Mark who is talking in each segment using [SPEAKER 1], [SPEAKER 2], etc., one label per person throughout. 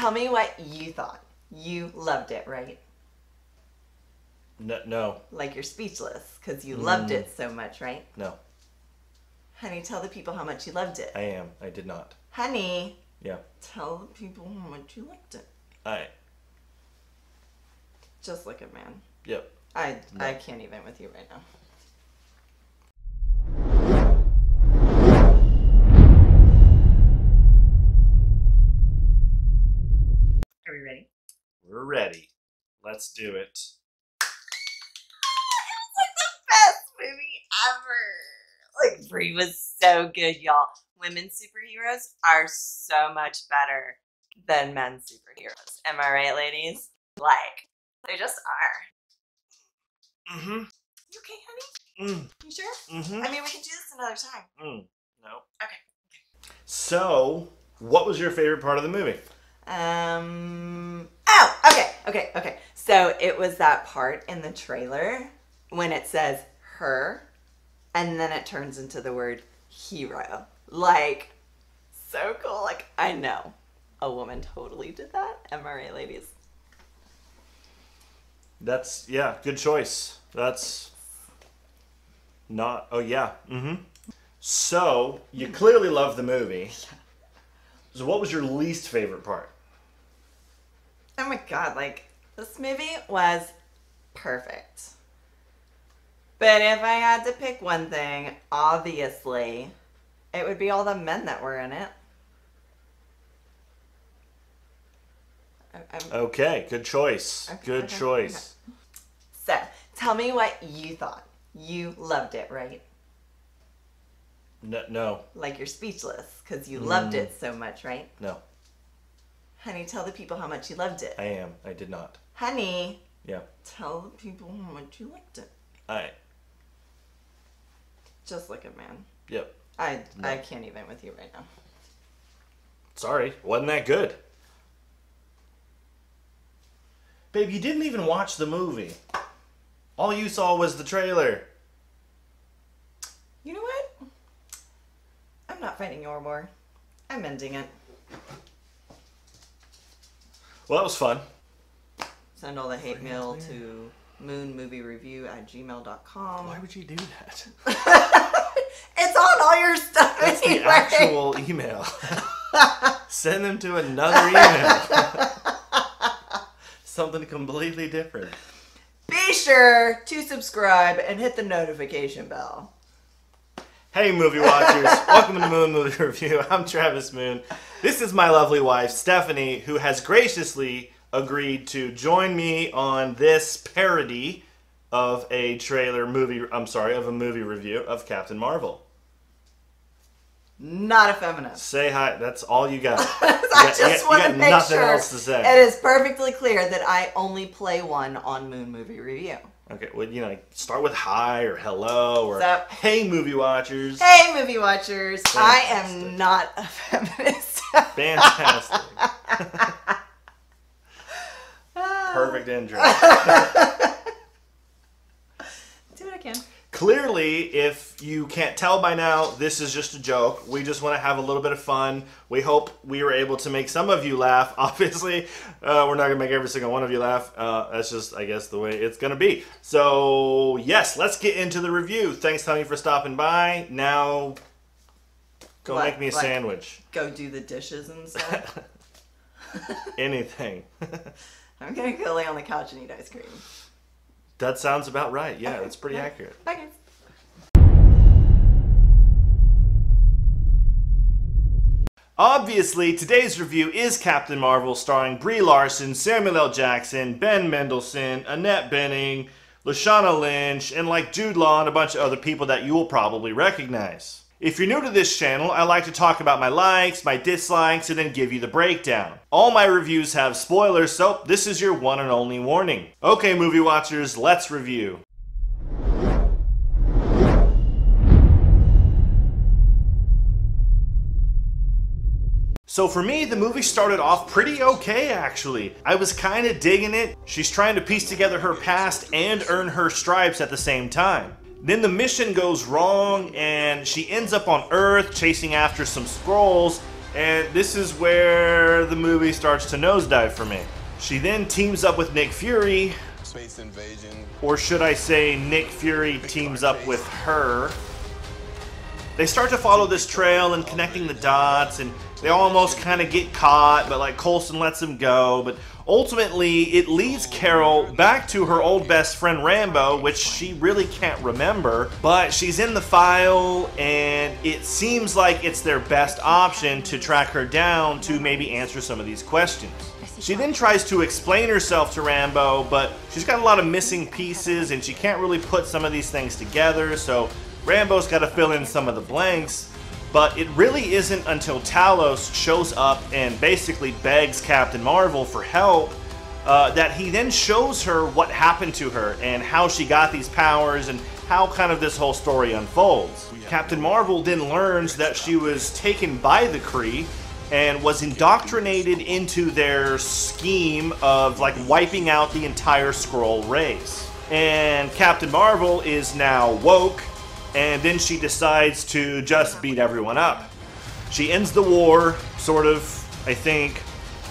[SPEAKER 1] tell me what you thought. You loved it, right?
[SPEAKER 2] No.
[SPEAKER 1] Like you're speechless because you loved it so much, right?
[SPEAKER 2] No.
[SPEAKER 1] Honey, tell the people how much you loved it.
[SPEAKER 2] I am. I did not.
[SPEAKER 1] Honey,
[SPEAKER 2] Yeah.
[SPEAKER 1] tell the people how much you liked it. Just like a man.
[SPEAKER 2] Yep.
[SPEAKER 1] I can't even with you right now. Are we ready?
[SPEAKER 2] We're ready. Let's do it.
[SPEAKER 1] It's like the best movie ever. Like, Brie was so good, y'all. Women's superheroes are so much better than men's superheroes. Am I right, ladies? Like, they just are.
[SPEAKER 2] Mm-hmm.
[SPEAKER 1] You okay, honey? You sure?
[SPEAKER 2] Mm-hmm.
[SPEAKER 1] I mean, we can do this another time.
[SPEAKER 2] No.
[SPEAKER 1] Okay.
[SPEAKER 2] So, what was your favorite part of the movie?
[SPEAKER 1] Okay. So it was that part in the trailer when it says her, and then it turns into the word hero. Like, so cool. Like, I know a woman totally did that. Am I right, ladies?
[SPEAKER 2] That's, yeah, good choice. That's not, oh yeah. So, you clearly love the movie. So what was your least favorite part?
[SPEAKER 1] Oh my God, like, this movie was perfect. But if I had to pick one thing, obviously, it would be all the men that were in it.
[SPEAKER 2] Okay, good choice. Good choice.
[SPEAKER 1] Okay. So, tell me what you thought. You loved it, right?
[SPEAKER 2] No.
[SPEAKER 1] Like you're speechless because you loved it so much, right?
[SPEAKER 2] No.
[SPEAKER 1] Honey, tell the people how much you loved it.
[SPEAKER 2] I am. I did not.
[SPEAKER 1] Honey,
[SPEAKER 2] Yeah.
[SPEAKER 1] tell the people how much you liked it. Just like a man.
[SPEAKER 2] Yep.
[SPEAKER 1] I can't even with you right now.
[SPEAKER 2] Sorry, wasn't that good. Babe, you didn't even watch the movie. All you saw was the trailer.
[SPEAKER 1] You know what? I'm not fighting your war. I'm ending it.
[SPEAKER 2] Well, that was fun.
[SPEAKER 1] Send all the hate mail to moonmoviereview@gmail.com.
[SPEAKER 2] Why would you do that?
[SPEAKER 1] It's on all your stuff
[SPEAKER 2] That's
[SPEAKER 1] anyway.
[SPEAKER 2] the actual email. Send them to another email. Something completely different.
[SPEAKER 1] Be sure to subscribe and hit the notification bell.
[SPEAKER 2] Hey, movie watchers. Welcome to Moon Movie Review. I'm Travis Moon. This is my lovely wife, Stephanie, who has graciously agreed to join me on this parody of a of a movie review of Captain Marvel.
[SPEAKER 1] Not a feminist.
[SPEAKER 2] Say hi. That's all you got.
[SPEAKER 1] I just want to make
[SPEAKER 2] nothing
[SPEAKER 1] sure
[SPEAKER 2] else to say.
[SPEAKER 1] it is perfectly clear that I only play one on Moon Movie Review.
[SPEAKER 2] Okay, well, start with hi or hello or hey, movie watchers.
[SPEAKER 1] Hey, movie watchers.
[SPEAKER 2] Fantastic.
[SPEAKER 1] I am not a feminist.
[SPEAKER 2] Fantastic. Perfect intro.
[SPEAKER 1] Do what I can.
[SPEAKER 2] Clearly, if you can't tell by now, this is just a joke. We just want to have a little bit of fun. We hope we were able to make some of you laugh. Obviously, we're not going to make every single one of you laugh. That's just, I guess, the way it's going to be. So, yes, let's get into the review. Thanks, honey, for stopping by. Now, go make me a sandwich.
[SPEAKER 1] Go do the dishes and stuff.
[SPEAKER 2] Anything.
[SPEAKER 1] I'm going to go lay on the couch and eat ice cream.
[SPEAKER 2] That sounds about right. Yeah,
[SPEAKER 1] Okay.
[SPEAKER 2] that's pretty accurate.
[SPEAKER 1] Bye, guys.
[SPEAKER 2] Obviously, today's review is Captain Marvel, starring Brie Larson, Samuel L. Jackson, Ben Mendelsohn, Annette Bening, Lashana Lynch, and like Jude Law and a bunch of other people that you will probably recognize. If you're new to this channel, I like to talk about my likes, my dislikes, and then give you the breakdown. All my reviews have spoilers, so this is your one and only warning. Okay, movie watchers, let's review. So for me, the movie started off pretty okay, actually. I was kind of digging it. She's trying to piece together her past and earn her stripes at the same time. Then the mission goes wrong and she ends up on Earth chasing after some Skrulls, And this is where the movie starts to nosedive for me. She then teams up with Nick Fury.
[SPEAKER 3] Space invasion.
[SPEAKER 2] Or should I say Nick Fury teams up with her. They start to follow this trail and connecting the dots, and they almost kind of get caught, but like Coulson lets him go. But ultimately, it leads Carol back to her old best friend Rambo, which she really can't remember. But she's in the file, and it seems like it's their best option to track her down to maybe answer some of these questions. She then tries to explain herself to Rambo, but she's got a lot of missing pieces, and she can't really put some of these things together, so Rambo's got to fill in some of the blanks. But it really isn't until Talos shows up and basically begs Captain Marvel for help that he then shows her what happened to her and how she got these powers and how kind of this whole story unfolds. Captain Marvel then learns that she was taken by the Kree and was indoctrinated into their scheme of like wiping out the entire Skrull race. And Captain Marvel is now woke, and then she decides to just beat everyone up. She ends the war, sort of, I think,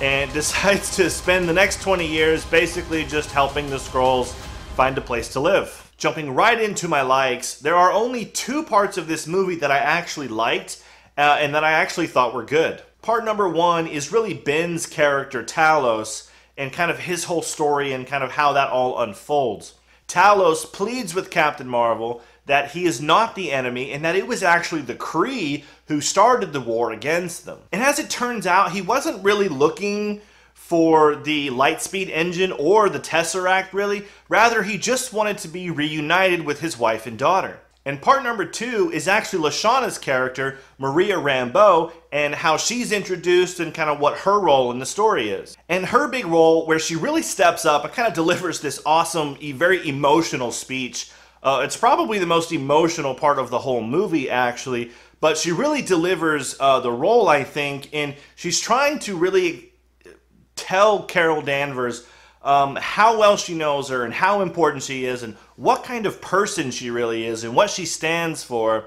[SPEAKER 2] and decides to spend the next 20 years basically just helping the Skrulls find a place to live. Jumping right into my likes, there are only 2 parts of this movie that I actually liked and that I actually thought were good. Part number 1 is really Ben's character, Talos, and kind of his whole story and kind of how that all unfolds. Talos pleads with Captain Marvel that he is not the enemy and that it was actually the Kree who started the war against them. And as it turns out, he wasn't really looking for the Lightspeed engine or the Tesseract, really. Rather, he just wanted to be reunited with his wife and daughter. And part number 2 is actually Lashana's character, Maria Rambeau, and how she's introduced and kind of what her role in the story is. And her big role, where she really steps up and kind of delivers this awesome, very emotional speech. It's probably the most emotional part of the whole movie, actually, but she really delivers the role, I think, and she's trying to really tell Carol Danvers how well she knows her and how important she is and what kind of person she really is and what she stands for.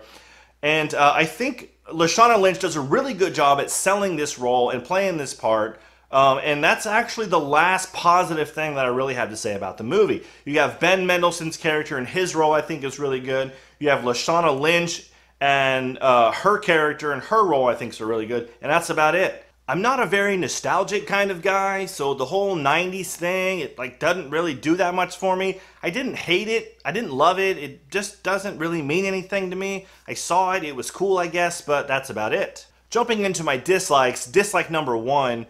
[SPEAKER 2] And I think Lashana Lynch does a really good job at selling this role and playing this part. And that's actually the last positive thing that I really have to say about the movie. You have Ben Mendelsohn's character, and his role I think is really good. You have Lashana Lynch and her character and her role I think is really good. And that's about it. I'm not a very nostalgic kind of guy, so the whole 90s thing, it like doesn't really do that much for me. I didn't hate it. I didn't love it. It just doesn't really mean anything to me. I saw it. It was cool, I guess, but that's about it. Jumping into my dislikes, dislike number 1.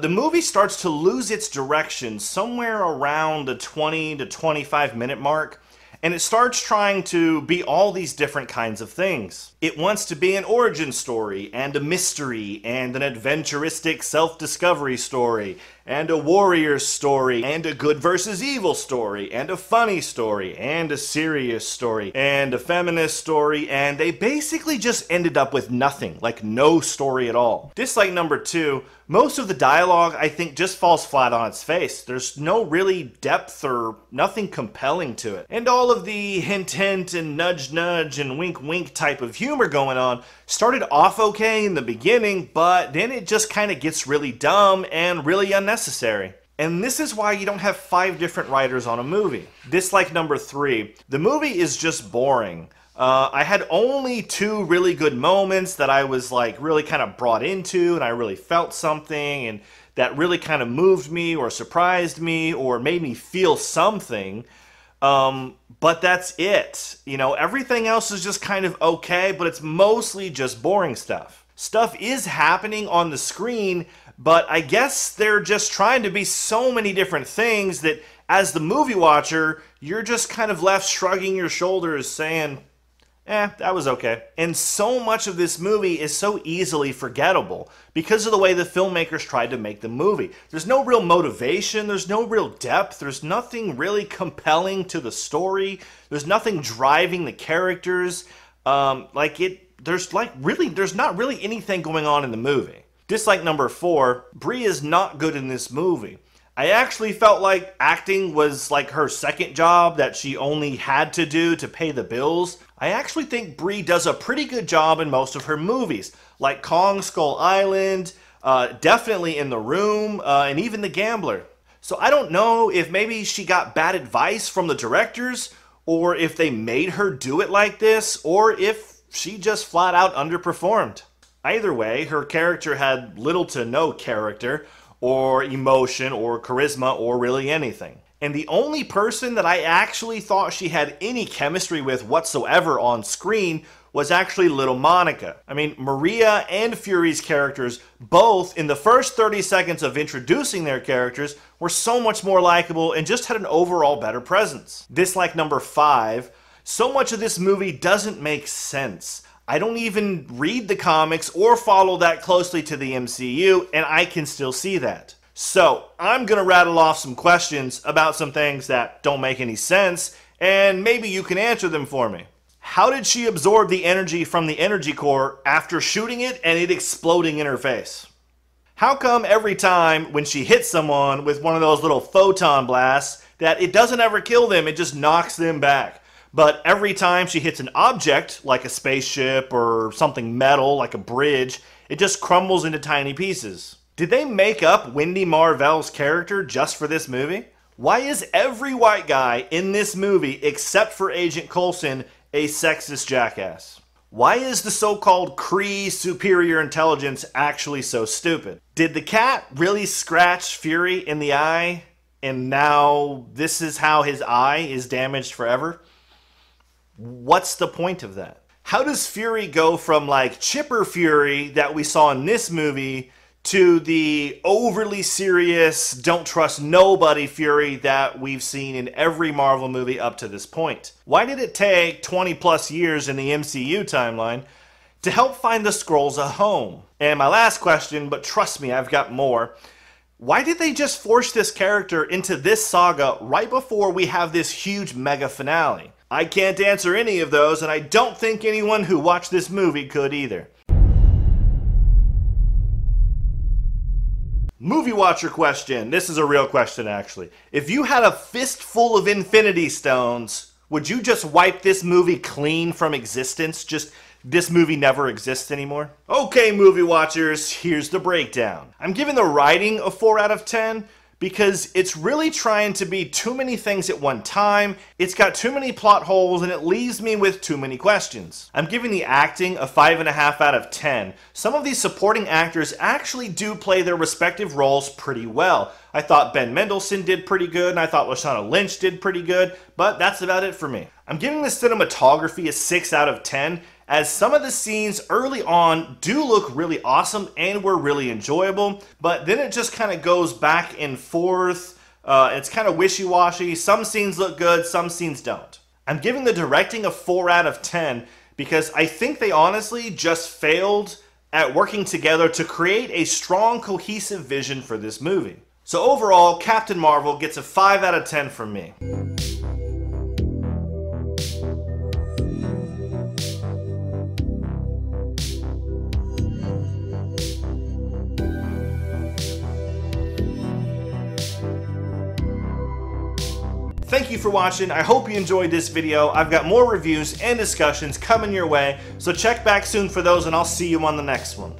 [SPEAKER 2] The movie starts to lose its direction somewhere around the 20 to 25 minute mark, and it starts trying to be all these different kinds of things. It wants to be an origin story, and a mystery, and an adventuristic self-discovery story, and a warrior story, and a good versus evil story, and a funny story, and a serious story, and a feminist story, and they basically just ended up with nothing, like no story at all. Dislike number 2, most of the dialogue I think just falls flat on its face. There's no really depth or nothing compelling to it. And all of the hint hint and nudge nudge and wink wink type of humor going on started off okay in the beginning, but then it just kind of gets really dumb and really unnecessary. And this is why you don't have 5 different writers on a movie. Dislike number 3, the movie is just boring. I had only 2 really good moments that I was like really kind of brought into and I really felt something and that really kind of moved me or surprised me or made me feel something. But that's it. You know, everything else is just kind of okay, but it's mostly just boring stuff. Stuff is happening on the screen, but I guess they're just trying to be so many different things that as the movie watcher, you're just kind of left shrugging your shoulders saying, that was okay. And so much of this movie is so easily forgettable because of the way the filmmakers tried to make the movie. There's no real motivation, there's no real depth, there's nothing really compelling to the story, there's nothing driving the characters. There's not really anything going on in the movie. Dislike number 4, Brie is not good in this movie. I actually felt like acting was like her second job that she only had to do to pay the bills. I actually think Brie does a pretty good job in most of her movies. like Kong Skull Island, definitely In the Room, and even The Gambler. So I don't know if maybe she got bad advice from the directors, or if they made her do it like this, or if she just flat out underperformed. Either way, her character had little to no character, or emotion, or charisma, or really anything. And the only person that I actually thought she had any chemistry with whatsoever on screen was actually little Monica. I mean, Maria and Fury's characters, both in the first 30 seconds of introducing their characters, were so much more likable and just had an overall better presence. Dislike number 5, so much of this movie doesn't make sense. I don't even read the comics or follow that closely to the MCU, and I can still see that. So, I'm gonna rattle off some questions about some things that don't make any sense, and maybe you can answer them for me. How did she absorb the energy from the energy core after shooting it and it exploding in her face? How come every time when she hits someone with one of those little photon blasts that it doesn't ever kill them, it just knocks them back? But every time she hits an object, like a spaceship or something metal, like a bridge, it just crumbles into tiny pieces. Did they make up Wendy Marvell's character just for this movie? Why is every white guy in this movie, except for Agent Coulson, a sexist jackass? Why is the so-called Kree superior intelligence actually so stupid? Did the cat really scratch Fury in the eye, and now this is how his eye is damaged forever? What's the point of that? How does Fury go from like chipper Fury that we saw in this movie to the overly serious, don't trust nobody Fury that we've seen in every Marvel movie up to this point? Why did it take 20 plus years in the MCU timeline to help find the Skrulls a home? And my last question, but trust me, I've got more. Why did they just force this character into this saga right before we have this huge mega finale? I can't answer any of those, and I don't think anyone who watched this movie could either. Movie Watcher question. This is a real question, actually. If you had a fistful of Infinity Stones, would you just wipe this movie clean from existence? Just this movie never exists anymore? Okay, Movie Watchers, here's the breakdown. I'm giving the writing a 4 out of 10 because it's really trying to be too many things at one time, it's got too many plot holes, and it leaves me with too many questions. I'm giving the acting a 5.5 out of 10. Some of these supporting actors actually do play their respective roles pretty well. I thought Ben Mendelsohn did pretty good, and I thought Lashana Lynch did pretty good, but that's about it for me. I'm giving the cinematography a 6 out of 10, as some of the scenes early on do look really awesome and were really enjoyable, but then it just kind of goes back and forth. It's kind of wishy-washy. Some scenes look good, some scenes don't. I'm giving the directing a 4 out of 10 because I think they honestly just failed at working together to create a strong, cohesive vision for this movie. So overall, Captain Marvel gets a 5 out of 10 from me. Thank you for watching. I hope you enjoyed this video. I've got more reviews and discussions coming your way, so check back soon for those, and I'll see you on the next one.